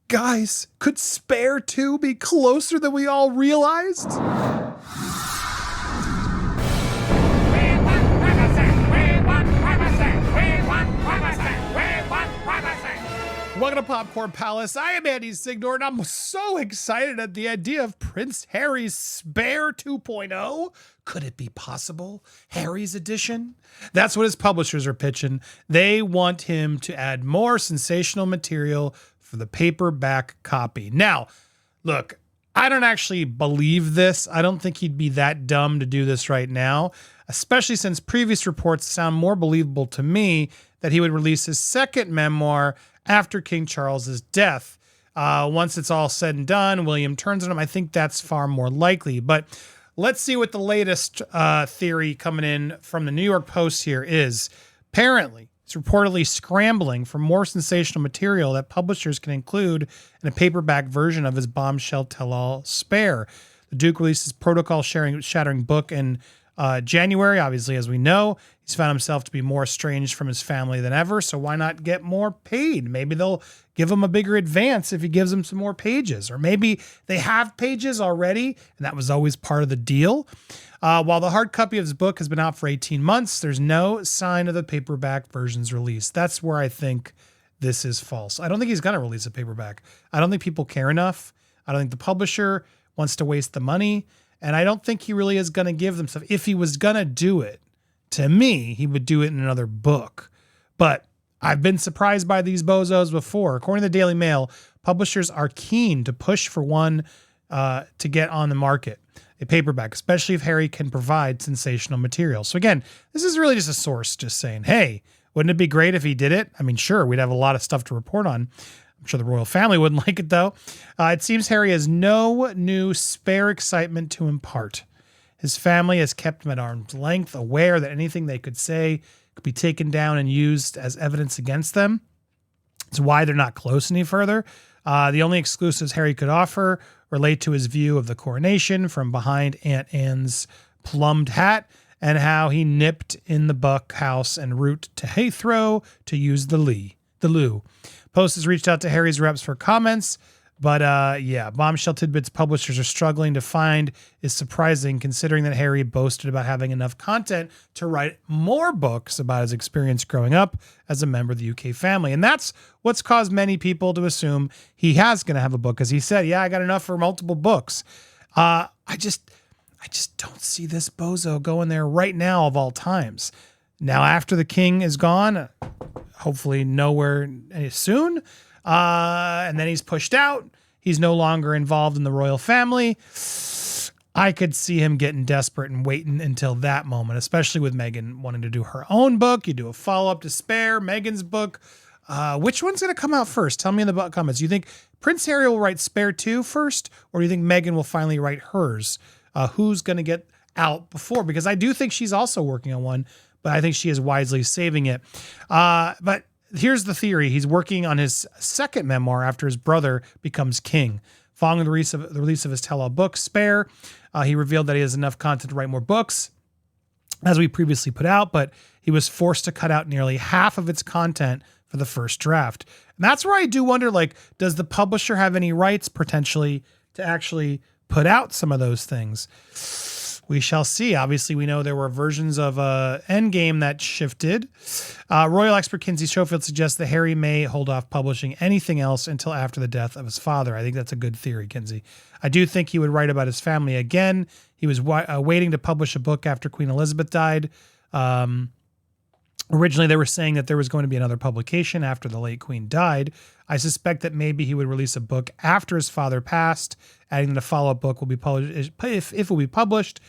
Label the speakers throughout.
Speaker 1: Guys, could Spare 2 be closer than we all realized? Welcome to Popcorn Palace. I am Andy Signor, and I'm so excited at the idea of Prince Harry's Spare 2.0. Could it be possible? Harry's edition? That's what his publishers are pitching. They want him to add more sensational material for the paperback copy. Now, look, I don't actually believe this. I don't think he'd be that dumb to do this right now, especially since previous reports sound more believable to me that he would release his second memoir after King Charles's death. Once it's all said and done, William turns on him. I think that's far more likely. But let's see what the latest theory coming in from the New York Post here is. Apparently, it's reportedly scrambling for more sensational material that publishers can include in a paperback version of his bombshell tell-all Spare. The Duke released his protocol-shattering book in January. Obviously, as we know, he's found himself to be more estranged from his family than ever. So why not get more paid? Maybe they'll give him a bigger advance if he gives them some more pages, or maybe they have pages already, and that was always part of the deal. While the hard copy of his book has been out for 18 months, there's no sign of the paperback version's release. That's where I think this is false. I don't think he's going to release a paperback. I don't think people care enough. I don't think the publisher wants to waste the money. And I don't think he really is going to give them stuff. If he was going to do it, to me, he would do it in another book. But I've been surprised by these bozos before. According to the Daily Mail, publishers are keen to push for one to get on the market, a paperback, especially if Harry can provide sensational material. So again, this is really just a source just saying, hey, wouldn't it be great if he did it? I mean, sure, we'd have a lot of stuff to report on. I'm sure the royal family wouldn't like it, though. It seems Harry has no new Spare excitement to impart. His family has kept him at arm's length, aware that anything they could say could be taken down and used as evidence against them. It's why they're not close any further. The only exclusives Harry could offer relate to his view of the coronation from behind Aunt Anne's plumed hat and how he nipped in the Buck House en route to Heathrow to use the loo. Post has reached out to Harry's reps for comments, but bombshell tidbits publishers are struggling to find is surprising considering that Harry boasted about having enough content to write more books about his experience growing up as a member of the UK family. And that's what's caused many people to assume he has going to have a book. As he said, yeah, I got enough for multiple books. I just don't see this bozo going there right now of all times. Now, after the king is gone, hopefully nowhere soon, and then he's pushed out. He's no longer involved in the royal family. I could see him getting desperate and waiting until that moment, especially with Meghan wanting to do her own book. You do a follow-up to Spare, Meghan's book. Which one's going to come out first? Tell me in the comments. Do you think Prince Harry will write Spare 2 first, or do you think Meghan will finally write hers? Who's going to get out before? Because I do think she's also working on one, but I think she is wisely saving it. But here's the theory. He's working on his second memoir after his brother becomes king. Following the release of his tell-all book, Spare, he revealed that he has enough content to write more books, as we previously put out, but he was forced to cut out nearly half of its content for the first draft. And that's where I do wonder, does the publisher have any rights potentially to actually put out some of those things? We shall see. Obviously, we know there were versions of Endgame that shifted. Royal expert Kinsey Schofield suggests that Harry may hold off publishing anything else until after the death of his father. I think that's a good theory, Kinsey. I do think he would write about his family again. He was waiting to publish a book after Queen Elizabeth died. Originally, they were saying that there was going to be another publication after the late Queen died. I suspect that maybe he would release a book after his father passed, adding that a follow-up book will be published. If it will be published,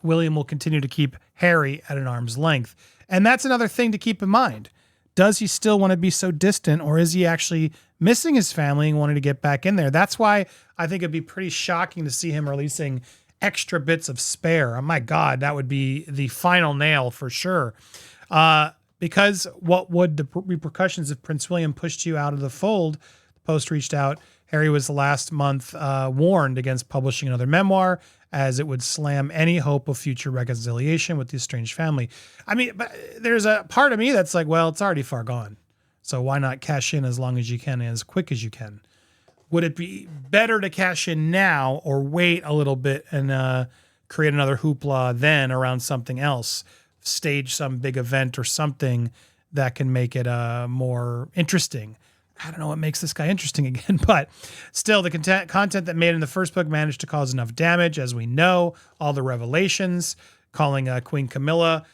Speaker 1: William will continue to keep Harry at an arm's length. And that's another thing to keep in mind. Does he still want to be so distant, or is he actually missing his family and wanting to get back in there? That's why I think it'd be pretty shocking to see him releasing extra bits of Spare. Oh my God, that would be the final nail for sure. Because what would the repercussions if Prince William pushed you out of the fold? The Post reached out. Harry was last month warned against publishing another memoir, as it would slam any hope of future reconciliation with the estranged family. I mean, but there's a part of me that's like, well, it's already far gone. So why not cash in as long as you can and as quick as you can? Would it be better to cash in now or wait a little bit and create another hoopla then around something else? Stage some big event or something that can make it more interesting. I don't know what makes this guy interesting again, but still the content that made in the first book managed to cause enough damage, as we know, all the revelations, calling Queen Camilla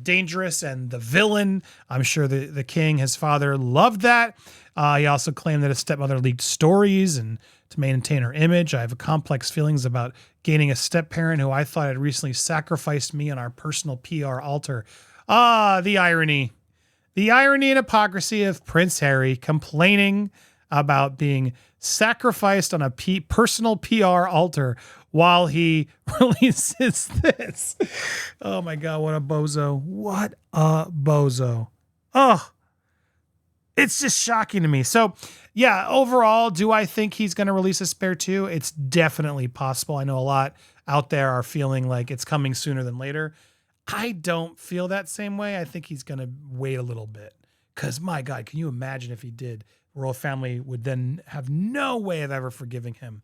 Speaker 1: dangerous and the villain. I'm sure the king, his father, loved that. He also claimed that his stepmother leaked stories and to maintain her image. I have complex feelings about gaining a step-parent who I thought had recently sacrificed me on our personal PR altar. The irony. The irony and hypocrisy of Prince Harry complaining about being sacrificed on a personal PR altar while he releases this. Oh my God, what a bozo. What a bozo. Oh, it's just shocking to me. So yeah, overall, do I think he's going to release a Spare 2? It's definitely possible. I know a lot out there are feeling like it's coming sooner than later. I don't feel that same way. I think he's going to wait a little bit because, my God, can you imagine if he did? The royal family would then have no way of ever forgiving him.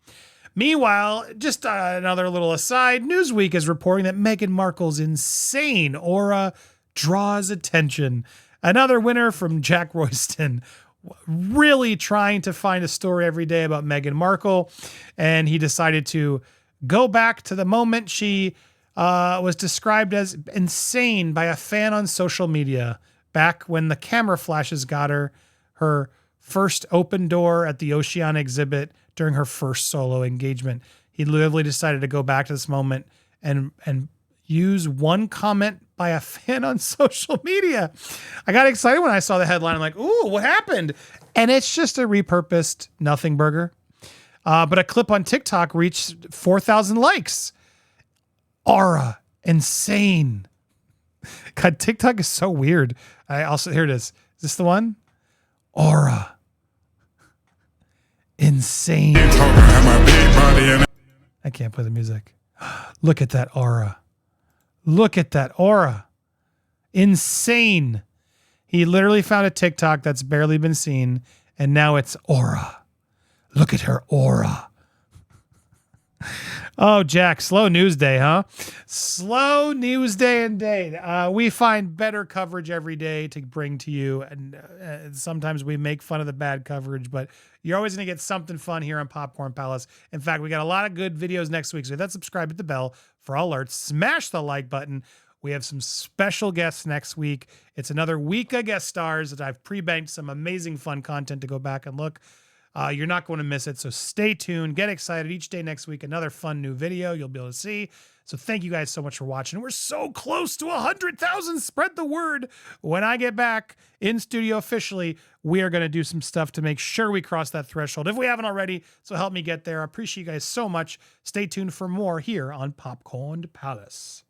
Speaker 1: Meanwhile, just another little aside, Newsweek is reporting that Meghan Markle's insane aura draws attention. Another winner from Jack Royston, really trying to find a story every day about Meghan Markle. And he decided to go back to the moment she was described as insane by a fan on social media back when the camera flashes got her first open door at the Oceana exhibit during her first solo engagement. He literally decided to go back to this moment and use one comment by a fan on social media. I got excited when I saw the headline. I'm like, ooh, what happened? And it's just a repurposed nothing burger. But a clip on TikTok reached 4,000 likes. Aura. Insane. God, TikTok is so weird. Here it is. Is this the one? Aura. Insane. I can't play the music. Look at that aura. Look at that aura. Insane. He literally found a TikTok that's barely been seen, and now it's aura. Look at her aura. Oh, Jack, slow news day, huh? Slow news day and day. We find better coverage every day to bring to you. And sometimes we make fun of the bad coverage, but you're always going to get something fun here on Popcorn Palace. In fact, we got a lot of good videos next week. So hit that subscribe, hit the bell for all alerts. Smash the like button. We have some special guests next week. It's another week of guest stars that I've pre-banked some amazing fun content to go back and look. You're not going to miss it, so stay tuned. Get excited. Each day next week, another fun new video you'll be able to see. So thank you guys so much for watching. We're so close to 100,000. Spread the word. When I get back in studio officially, we are going to do some stuff to make sure we cross that threshold if we haven't already. So help me get there. I appreciate you guys so much. Stay tuned for more here on Popcorn Palace.